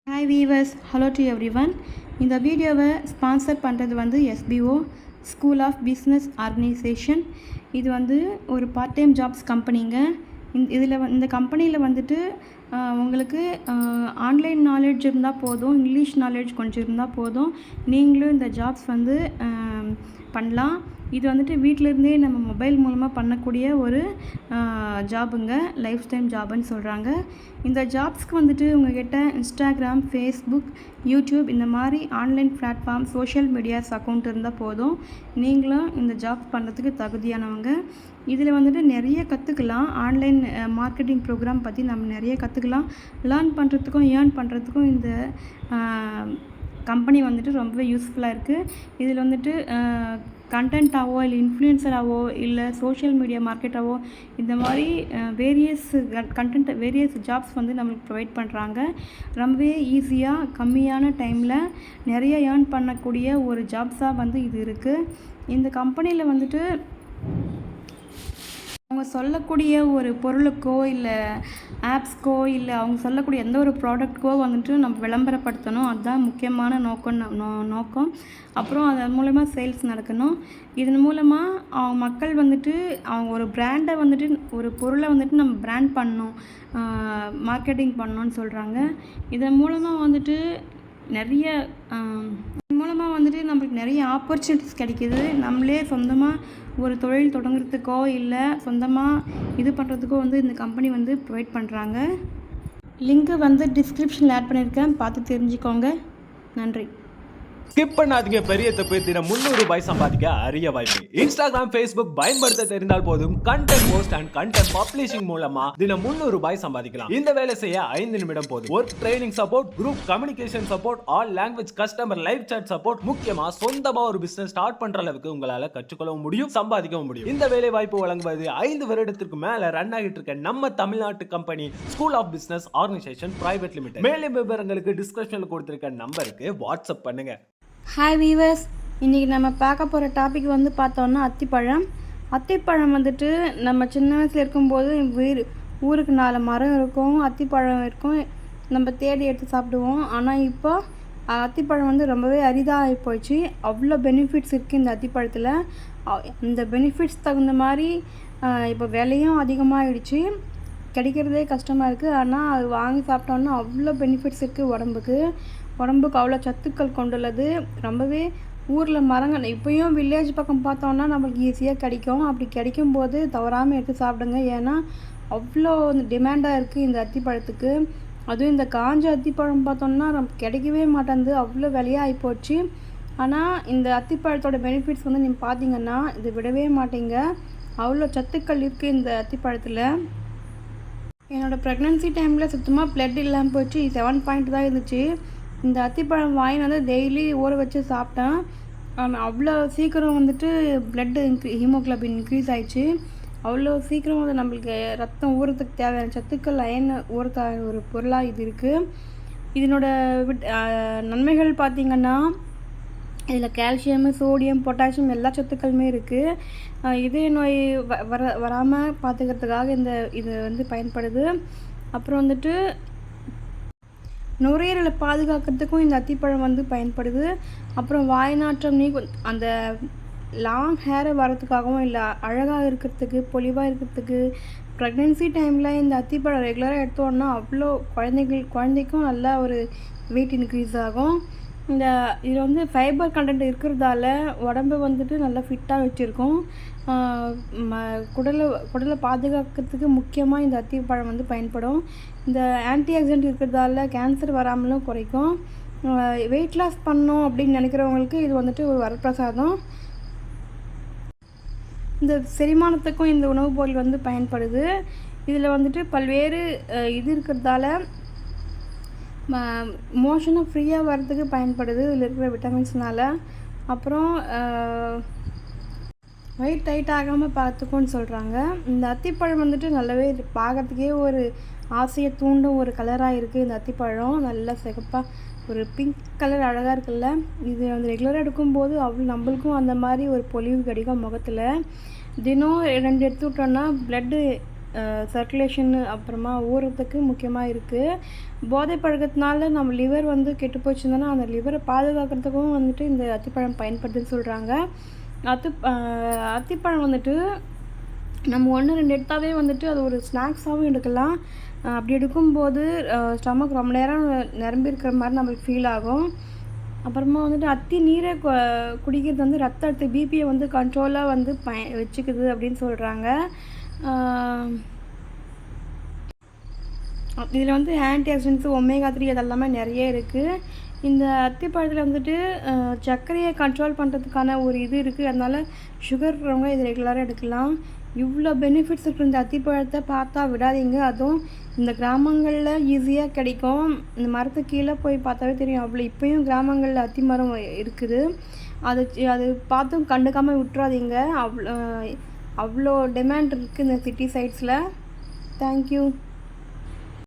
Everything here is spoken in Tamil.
Hi viewers, hello to everyone. இந்த வீடியோவை ஸ்பான்சர் பண்ணுறது வந்து SPO school of business organisation. இது வந்து ஒரு பார்ட் டைம் ஜாப்ஸ் கம்பெனிங்க. இந்த கம்பெனியில் வந்துட்டு உங்களுக்கு ஆன்லைன் நாலேஜ் இருந்தால் போதும், இங்கிலீஷ் நாலேஜ் கொஞ்சம் இருந்தால் போதும், நீங்களும் இந்த ஜாப்ஸ் வந்து பண்ணலாம். இது வந்துட்டு வீட்டிலேருந்தே நம்ம மொபைல் மூலமாக பண்ணக்கூடிய ஒரு ஜாபுங்க, லைஃப் டைம் ஜாபுன்னு சொல்கிறாங்க. இந்த ஜாப்ஸ்க்கு வந்துட்டு உங்கள்கிட்ட இன்ஸ்டாகிராம், ஃபேஸ்புக், யூடியூப் இந்த மாதிரி online platform, social medias account இருந்தால் போதும், நீங்களும் இந்த ஜாப் பண்ணுறதுக்கு தகுதியானவங்க. இதில் வந்துட்டு நிறைய கற்றுக்கலாம். ஆன்லைன் மார்க்கெட்டிங் ப்ரோக்ராம் பற்றி நம்ம நிறைய கற்றுக்கலாம். லேர்ன் பண்ணுறதுக்கும் ஏர்ன் பண்ணுறதுக்கும் இந்த கம்பெனி வந்துட்டு ரொம்ப யூஸ்ஃபுல்லாக இருக்குது. இதில் வந்துட்டு கண்டென்ட்டாவோ இல்லை இன்ஃப்ளூயன்சராகவோ இல்லை சோஷியல் மீடியா மார்க்கெட்டாவோ இந்த மாதிரி வேரியஸ் ஜாப்ஸ் வந்து நம்மளுக்கு ப்ரொவைட் பண்ணுறாங்க. ரொம்பவே ஈஸியாக கம்மியான டைமில் நிறைய ஏர்ன் பண்ணக்கூடிய ஒரு ஜாப்ஸாக வந்து இது இருக்குது. இந்த கம்பெனியில் வந்துட்டு அவங்க சொல்லக்கூடிய ஒரு பொருளுக்கோ இல்லை ஆப்ஸ்க்கோ இல்லை அவங்க சொல்லக்கூடிய எந்த ஒரு ப்ராடக்ட்க்கோ வந்துட்டு நம்ம விளம்பரப்படுத்தணும். அதுதான் முக்கியமான நோக்கம். அப்புறம் அது மூலமா சேல்ஸ் நடக்கணும். இதன் மூலமாக அவங்க மக்கள் வந்துட்டு அவங்க ஒரு பிராண்டை வந்துட்டு ஒரு பொருளை வந்துட்டு நம்ம பிராண்ட் பண்ணணும், மார்க்கெட்டிங் பண்ணணும்னு சொல்கிறாங்க. இதன் மூலமாக வந்துட்டு நம்மளுக்கு நிறைய ஆப்பர்ச்சுனிட்டிஸ் கிடைக்கிது. நம்மளே சொந்தமாக ஒரு தொழில் தொடங்குறதுக்கோ இல்லை சொந்தமாக இது பண்ணுறதுக்கோ வந்து இந்த கம்பெனி வந்து ப்ரொவைட் பண்ணுறாங்க. லிங்க்கு வந்து டிஸ்கிரிப்ஷனில் ஆட் பண்ணியிருக்கேன், பார்த்து தெரிஞ்சுக்கோங்க. நன்றி. ஸ்கிப் பண்ணாதீங்க. பெரிய தப்பு. தினம் 300 ரூபாய் சம்பாதிக்க அரிய வாய்ப்பு. இன்ஸ்டாகிராம், ஃபேஸ்புக் பயன்படுத்த தெரிந்தால் போதும், content post and content publishing மூலமா தினம் 300 ரூபாய் சம்பாதிக்கலாம். இந்த வேலை செய்ய 5 நிமிடம் போதும். Work training support, group communication support, all language customer live chat support, முக்கியமா சொந்தமா ஒரு பிசினஸ் ஸ்டார்ட் பண்ற அளவுக்கு உங்களால கற்றுக்கொள்ளவும் முடியும், சம்பாதிக்கவும் முடியும். இந்த வேலை வாய்ப்பு வழங்குவது 5 வருடத்திற்கு மேல ரன் ஆகிட்டு இருக்க நம்ம தமிழ்நாட்டு company school of business organisation private limited. மேலும் விவரங்களுக்கு டிஸ்கிரிப்ஷன்ல கொடுத்திருக்க நம்பருக்கு வாட்ஸ்அப் பண்ணுங்க. ஹாய் வீவர்ஸ், இன்றைக்கி நம்ம பார்க்க போகிற டாபிக் வந்து பார்த்தோன்னா அத்திப்பழம் வந்துட்டு நம்ம சின்ன வயசில் இருக்கும்போது ஊருக்கு 4 மரம் இருக்கும், அத்திப்பழம் இருக்கும், நம்ம தேடி எடுத்து சாப்பிடுவோம். ஆனால் இப்போ அத்திப்பழம் வந்து ரொம்பவே அரிதாக போயிடுச்சு. அவ்வளோ பெனிஃபிட்ஸ் இருக்குது இந்த அத்திப்பழத்தில். இந்த பெனிஃபிட்ஸ் தகுந்த மாதிரி இப்போ விலையும் அதிகமாகிடுச்சு, கிடைக்கிறதே கஷ்டமாக இருக்குது. ஆனால் அது வாங்கி சாப்பிட்டோன்னா அவ்வளோ பெனிஃபிட்ஸ் இருக்குது. உடம்புக்கு அவ்வளோ சத்துக்கள் கொண்டுள்ளது. ரொம்பவே ஊரில் மரங்கள் இப்போயும் வில்லேஜ் பக்கம் பார்த்தோன்னா நம்மளுக்கு ஈஸியாக கிடைக்கும். அப்படி கிடைக்கும்போது தவறாமல் எடுத்து சாப்பிடுங்க. ஏன்னா அவ்வளோ டிமாண்டாக இருக்குது இந்த அத்திப்பழத்துக்கு. அதுவும் இந்த காஞ்ச அத்திப்பழம் பார்த்தோன்னா கிடைக்கவே மாட்டேங்குது, அவ்வளோ விலையாக ஆகிப்போச்சு. ஆனால் இந்த அத்திப்பழத்தோட பெனிஃபிட்ஸ் வந்து நீங்கள் பார்த்தீங்கன்னா இது விடவே மாட்டீங்க. அவ்வளோ சத்துக்கள் இருக்குது இந்த அத்திப்பழத்தில். என்னோடய ப்ரெக்னன்சி டைமில் சுத்தமாக பிளட் இல்லாமல் போச்சு. 7 பாயிண்ட் தான் இருந்துச்சு. இந்த அத்திப்பழம் வாங்கி வந்து டெய்லி ஊற வச்சு சாப்பிட்டேன். அவ்வளோ சீக்கிரம் வந்துட்டு பிளட்டு ஹீமோக்ளோபின் இன்க்ரீஸ் ஆகிடுச்சு. அவ்வளோ சீக்கிரம் வந்து நம்மளுக்கு ரத்தம் ஊறத்துக்கு தேவையான சத்துக்கள் அயன் ஊறக்கான ஒரு பொருளாக இது இருக்குது. இதனோட நன்மைகள் பார்த்திங்கன்னா இதில் கால்சியம், சோடியம், பொட்டாசியம் எல்லா சத்துக்களுமே இருக்குது. இதய நோய் வராமல் பார்த்துக்கிறதுக்காக இது வந்து பயன்படுது. அப்புறம் வந்துட்டு நுரையீரலை பாதுகாக்கிறதுக்கும் இந்த அத்திப்பழம் வந்து பயன்படுது. அப்புறம் வாய்நாற்றம் அந்த லாங் ஹேரை வரத்துக்காகவும் இல்லை அழகாக இருக்கிறதுக்கு, பொலிவாக இருக்கிறதுக்கு, ப்ரெக்னென்சி டைமில் இந்த அத்திப்பழம் ரெகுலராக எடுத்தோன்னா அவ்வளோ குழந்தைக்கும் நல்லா ஒரு வெயிட் இன்க்ரீஸ் ஆகும். இதில் வந்து ஃபைபர் கண்டென்ட் இருக்கிறதால உடம்பு வந்துட்டு நல்லா ஃபிட்டாக வச்சுருக்கும். குடலை பாதுகாக்கிறதுக்கு முக்கியமாக இந்த அத்திப்பழம் வந்து பயன்படும். இந்த ஆன்டி ஆக்சிடென்ட் இருக்கிறதால கேன்சர் வராமலும் குறைக்கும். வெயிட் லாஸ் பண்ணணும் அப்படின்னு நினைக்கிறவங்களுக்கு இது வந்துட்டு ஒரு வரப்பிரசாதம். இந்த செரிமானத்துக்கும் இந்த உணவுப் பொருள் வந்து பயன்படுது. இதில் வந்துட்டு பல்வேறு இது இருக்கிறதால மோஷனும் ஃப்ரீயாக வர்றதுக்கு பயன்படுது இதில் இருக்கிற விட்டமின்ஸ்னால். அப்புறம் வெயிட் டைட் ஆகாமல் பார்த்துக்கோன்னு சொல்கிறாங்க. இந்த அத்திப்பழம் வந்துட்டு நல்லாவே பார்க்கறதுக்கே ஒரு ஆசையை தூண்டும் ஒரு கலராக இருக்குது. இந்த அத்திப்பழம் நல்லா சிகப்பாக ஒரு பிங்க் கலர் அழகாக இருக்குல்ல. இது வந்து ரெகுலராக எடுக்கும்போது நம்மளுக்கும் அந்த மாதிரி ஒரு பொலிவு கிடைக்கும் முகத்தில். தினம் 2 எடுத்துக்கிட்டோன்னா பிளட்டு சர்க்குலேஷன் அப்புறமா ஊறுறதுக்கு முக்கியமாக இருக்குது. போதை பழக்கத்தினால நம்ம லிவர் வந்து கெட்டு போச்சுருந்தோன்னா அந்த லிவரை பாதுகாக்கிறதுக்கும் வந்துட்டு இந்த அத்திப்பழம் பயன்படுதுன்னு சொல்கிறாங்க. அத்திப்பழம் வந்துட்டு நம்ம 1, 2 எடுத்தாவே வந்துட்டு அது ஒரு ஸ்நாக்ஸாகவும் எடுக்கலாம். அப்படி எடுக்கும்போது ஸ்டமக் ரொம்ப நேரம் நிரம்பி இருக்கிற மாதிரி நம்மளுக்கு ஃபீல் ஆகும். அப்புறமா வந்துட்டு அத்தி நீரை குடிக்கிறது வந்து ரத்த அழுத்த பிபியை வந்து கண்ட்ரோலாக வந்து வச்சுக்குது அப்படின்னு சொல்கிறாங்க. இதில் வந்து ஆன்டி ஆக்சிடென்ட்ஸு ஒமேகா 3 அதெல்லாமே நிறைய இருக்குது. இந்த அத்திப்பழத்தில் வந்துட்டு சர்க்கரையை கண்ட்ரோல் பண்ணுறதுக்கான ஒரு இது இருக்குது. அதனால் சுகர் இருக்கிறவங்க இது ரெகுலராக எடுக்கலாம். இவ்வளோ பெனிஃபிட்ஸ் இருக்கிற இந்த அத்திப்பழத்தை பார்த்தா விடாதீங்க. அதுவும் இந்த கிராமங்களில் ஈஸியாக கிடைக்கும். இந்த மரத்துக்கு கீழே போய் பார்த்தாவே தெரியும். அவ்வளோ இப்போயும் கிராமங்களில் அத்தி மரம் இருக்குது. அது பார்த்தும் கண்டுக்காமல் விட்டுறாதீங்க. அவ்வளோ டிமாண்ட் இருக்குது இந்த சிட்டி சைட்ஸில். தேங்க்யூ.